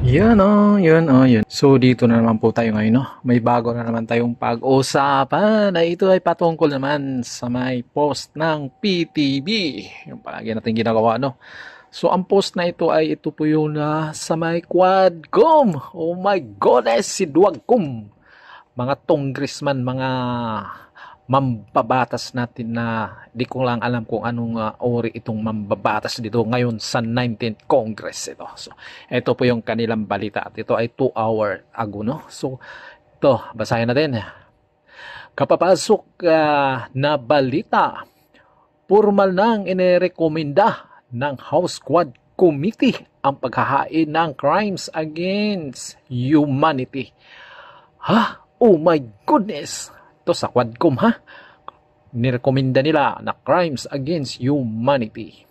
Yun. So, dito na naman po tayo ngayon, no? May bago na naman tayong pag-usapan na ito ay patungkol naman sa may post ng PTV. Yung palagi natin ginagawa, no? So, ang post na ito ay ito po yung sa may Quadcom. Oh my goodness, si Duwagcom. Mga congressman, mga mambabatas natin na di ko lang alam kung anong ori itong mambabatas dito ngayon sa 19th Congress ito. So, ito po yung kanilang balita at ito ay 2 hour ago, no? So, ito, basahin natin. Kapapasok na balita, formal nang inirekomenda ng House Quad Committee ang paghahain ng crimes against humanity. Ha? Oh my goodness! Ito sa Quadcom, ha? Nirekomenda nila na crimes against humanity.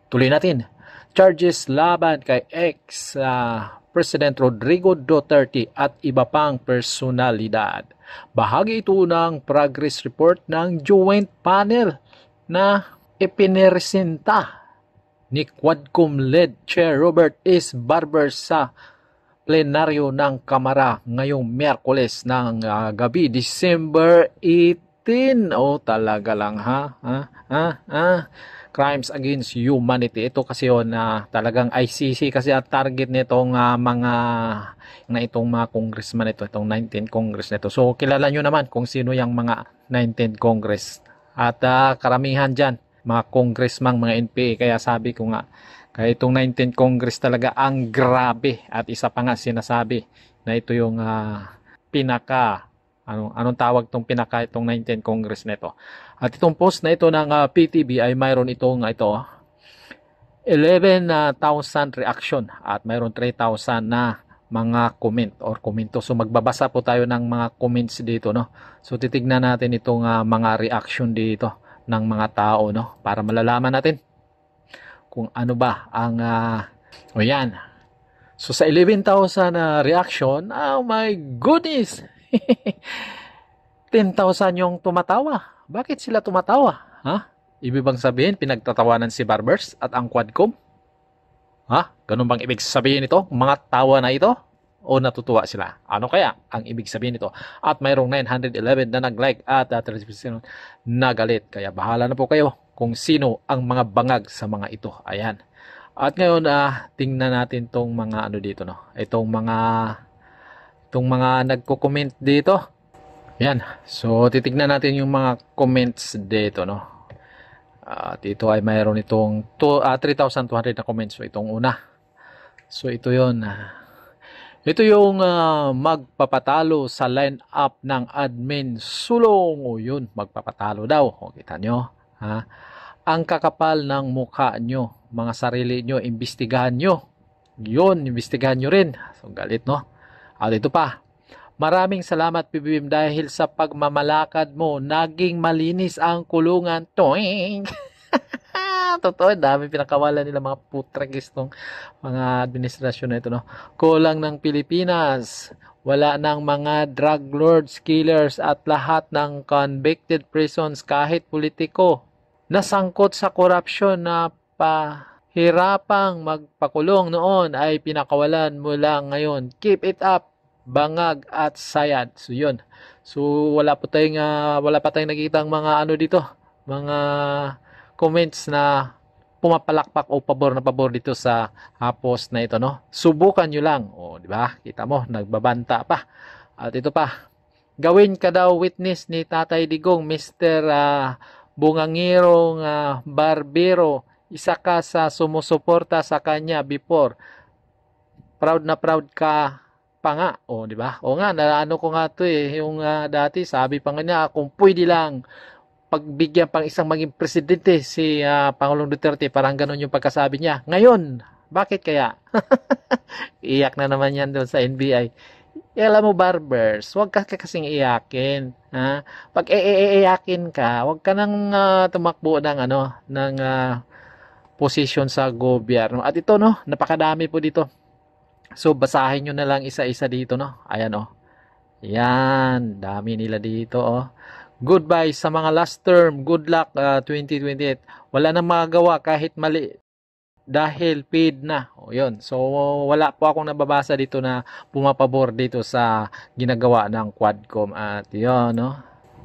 Tuloy natin. Charges laban kay ex-President Rodrigo Duterte at iba pang personalidad. Bahagi ito ng progress report ng Joint Panel na ipiniresenta ni Quadcom-led Chair Robert S. Barber sa plenaryo ng Kamara ngayong Miyerkules ng gabi, December 18. Oh, talaga lang, ha? Crimes against humanity. Ito kasi yun na talagang ICC kasi ang target nitong itong mga congressman ito, itong 19th Congress nito. So, kilala nyo naman kung sino yung mga 19th Congress. At karamihan dyan, mga congressman, mga NPA. Kaya sabi ko nga, kaya itong 19th Congress talaga ang grabe at isa pa nga sinasabi na ito yung anong tawag itong itong 19th Congress na ito. At itong post na ito ng PTV ay mayroon itong 11,000 reaction at mayroon 3,000 na mga comment or komento. So magbabasa po tayo ng mga comments dito, no. So titignan natin itong mga reaction dito ng mga tao, no, para malalaman natin kung ano ba ang yan. So sa 11,000 reaction, oh my goodness. 10,000 yung tumatawa. Bakit sila tumatawa? Ha? Ibig bang sabihin pinagtatawanan si Barbers at ang Quadcom? Ha? Ganun bang ibig sabihin ito? Mga tawa na ito? O natutuwa sila? Ano kaya ang ibig sabihin nito? At mayroong 911 na nag-like at 30% nagalit. Kaya bahala na po kayo kung sino ang mga bangag sa mga ito. Ayan. At ngayon, tingnan natin tong mga dito, no? Itong mga nagko-comment dito. Ayan. So, titignan natin yung mga comments dito, no? Dito ay mayroon itong 3,200 na comments. So, itong una. So, ito yun. Ito yung magpapatalo sa line-up ng admin sulong. O yun, magpapatalo daw. O, kita nyo. Ha? Ang kakapal ng mukha nyo, mga sarili nyo, imbestigahan nyo. Yun, imbestigahan nyo rin. So, galit, no? At ito pa. Maraming salamat, PBBM, dahil sa pagmamalakad mo, naging malinis ang kulungan. Toing! Totoo, dami pinakawalan nila mga putragis ng mga administrasyon na ito, no? Kulang ng Pilipinas. Wala ng mga drug lords, killers at lahat ng convicted prisons kahit politiko nasangkot sa korupsyon na pahirapang magpakulong noon ay pinakawalan mo lang ngayon. Keep it up, bangag at sayad. So yun. So wala pa tayong nakikitang mga dito, mga comments na pumapalakpak o pabor dito sa post na ito, no. Subukan nyo lang. O, di ba? Kita mo, nagbabanta pa. At ito pa. Gawin ka daw witness ni Tatay Digong, Mr. Bungangirong Barbero. Isa ka sa sumusuporta sa kanya before. Proud na proud ka pa nga. O, di ba? O nga, naano ko nga to yung dati, sabi pa nga niya, kung pwede lang pagbigyan pang isang maging presidente si Pangulong Duterte, parang ganun yung pagkasabi niya. Ngayon, bakit kaya? Iyak na naman yan doon sa NBI. Alam mo, Barbers, huwag ka kasing iyakin. Ha? Pag iyakin ka, huwag ka nang tumakbo ng posisyon sa gobyerno. At ito, no, napakadami po dito. So, basahin nyo na lang isa-isa dito, no. Ayan, oh. Yan, dami nila dito, oh. Goodbye sa mga last term. Good luck 2028. Wala nang magagawa kahit mali. dahil paid na. O yun. So wala po akong nababasa dito na pumapabor dito sa ginagawa ng Quadcom at yun, no.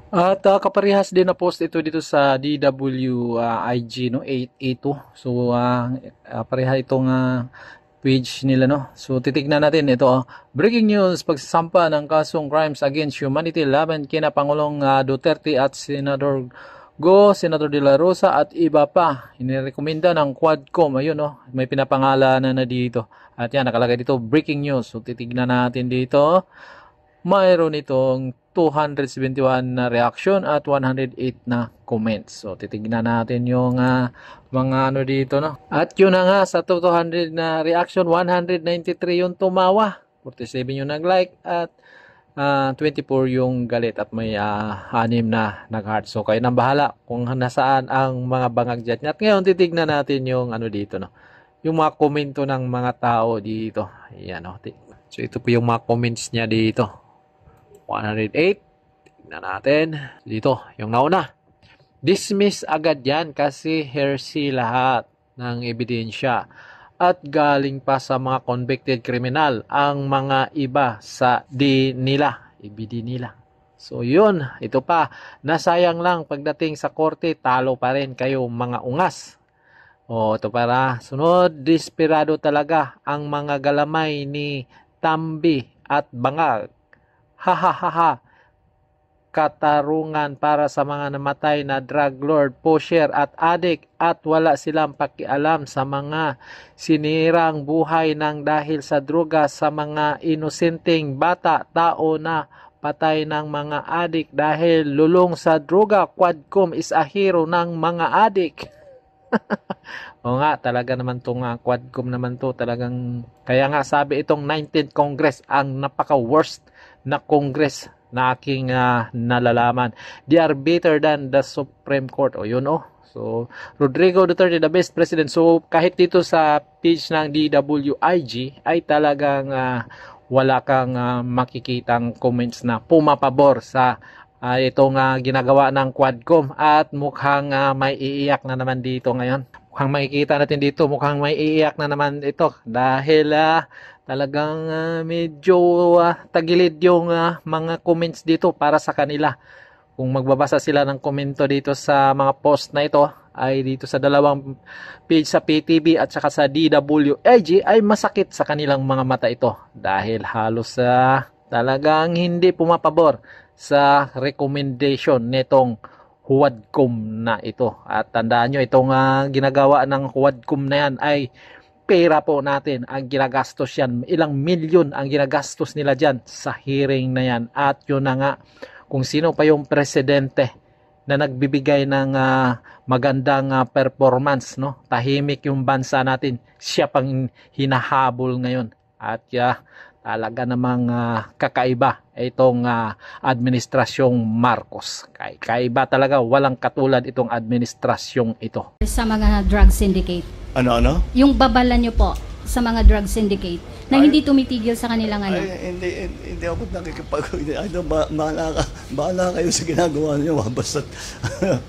At kaparehas din na post ito dito sa DWIG, no, 882. So pareha itong page nila, no. So titignan natin ito. Breaking news, pagsasampa ng kasong crimes against humanity laban kina Pangulong Duterte at Senador Senator De La Rosa at iba pa. Inirekomenda ng Quadcom. Ayun, no, may pinapangalanan na dito. At yan, nakalagay dito, breaking news. So titignan natin dito. Mayroon itong 271 na reaction at 108 na comments. So titignan natin yung mga ano dito, no. At yun na nga, sa 200 na reaction, 193 yung tumawa, 47 yung nag-like at 24 yung galit at may 6 na nag-heart. So kayo nang bahala kung nasaan ang mga bangag dyan. At ngayon titignan natin yung ano dito, no, yung mga komento ng mga tao dito. Ayan, no. So ito po yung mga comments niya dito. 108. Tignan natin. Dito, yung nauna. Dismiss agad yan kasi heresy lahat ng ebidensya. At galing pa sa mga convicted criminal ang mga iba sa ibidi nila. So yun, ito pa, nasayang lang pagdating sa korte, talo pa rin kayo mga ungas. O ito para, sunod, desperado talaga ang mga galamay ni Tambi at Bangag. Hahaha. Katarungan para sa mga namatay na drug lord, pusher at addict at wala silang pakialam sa mga sinirang buhay ng dahil sa droga sa mga inosenteng bata, tao na patay ng mga addict dahil lulong sa droga. Quadcom is a hero ng mga addict. O nga, talaga naman itong Quadcom naman to talagang, kaya nga sabi itong 19th Congress ang napaka-worst na Congress na aking nalalaman. They are better than the Supreme Court. O yun, oh. So, Rodrigo Duterte, the best president. So, kahit dito sa page ng DWIG ay talagang wala kang makikitang comments na pumapabor sa itong ginagawa ng Quadcom. At mukhang may iiyak na naman dito ngayon. Mukhang makikita natin dito, mukhang may iiyak na naman ito. Dahil talagang medyo tagilid yung mga comments dito para sa kanila. Kung magbabasa sila ng komento dito sa mga post na ito, ay dito sa dalawang page sa PTV at saka sa DWIG, ay masakit sa kanilang mga mata ito. Dahil halos talagang hindi pumapabor sa recommendation nitong Quadcom na ito. At tandaan nyo, itong ginagawa ng Quadcom na yan ay pera po natin ang ginagastos yan. Ilang milyon ang ginagastos nila dyan sa hearing na yan. At yun na nga, kung sino pa yung presidente na nagbibigay ng magandang performance, no? Tahimik yung bansa natin. Siya pang hinahabol ngayon. At talaga namang kakaiba itong administrasyong Marcos. Kakaiba talaga, walang katulad itong administrasyong ito. Sa mga drug syndicate. Ano? Yung babala nyo po sa mga drug syndicate na hindi tumitigil sa kanilang ano. Hindi ako bahala kayo sa ginagawa niyo, basta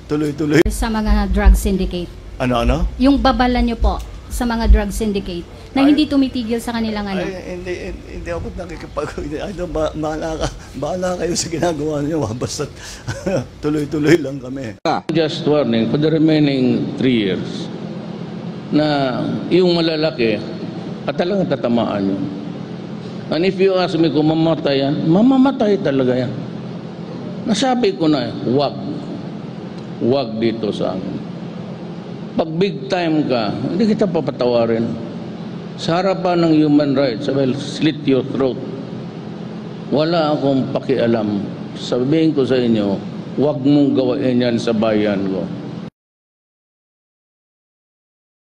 tuloy-tuloy. Sa mga drug syndicate. Ano? Yung babala nyo po sa mga drug syndicate na hindi tumitigil sa kanilang ano. Hindi ako bahala kayo sa ginagawa niyo, basta tuloy-tuloy lang kami. Just warning for the remaining 3 years na yung malalaki at talagang tatamaan yun. And if you ask me kung mamatay yan, mamamatay talaga yan. Nasabi ko na, wag dito sa amin. Pag big time ka, hindi kita papatawarin. Sa harapan ng human rights, I will slit your throat. Wala akong pakialam. Sabihin ko sa inyo, wag mong gawain yan sa bayan ko.